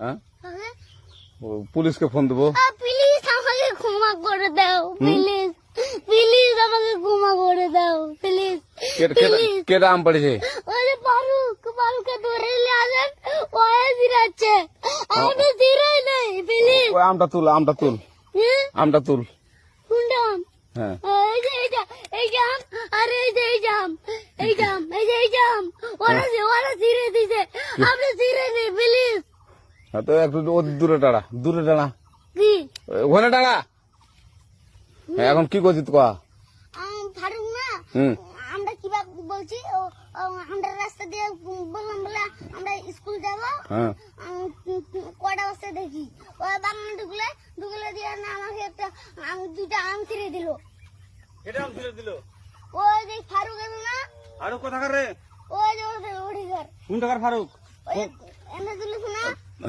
হ্যাঁ পুলিশকে ফোন দেবো। প্লিজ আমাকে ক্ষমা করে দাও, প্লিজ প্লিজ আমাকে ক্ষমা করে দাও, প্লিজ। কেটা আম পড়েছে? ওই যে ফারুককে ধরে নিয়ে আসেন, ওয়ে জিরাচ্ছে, আমাকে জিরাই নেই, প্লিজ। ওই আমটা তুল আমটা তুল কোনটা আম? হ্যাঁ এই যে এই জাম, আরে এই যে এই জাম, এই জাম, ওরা জিরে দিছে, আপনি জিরে নেই, প্লিজ। হ্যাঁ তো একটু দূরে দাঁড়া কি ওখানে দাঁড়া। হ্যাঁ এখন কি করছিস তো? ফারুক না, আমরা কিভাবে বলছি, আমরা রাস্তা দিয়ে বললাম বলে আমরা স্কুল যাবো, কটা বস্তা দেখি ওই বাগানে ঢুকলে দিয়ে না আমাকে একটা দুইটা আম ছিঁড়ে দিল। ওই যে ফারুক এলো না, ফারুক কোথাকার রে? ওই যে ওঠে ঘর কোন টাকার ফারুক? এনে দিল না।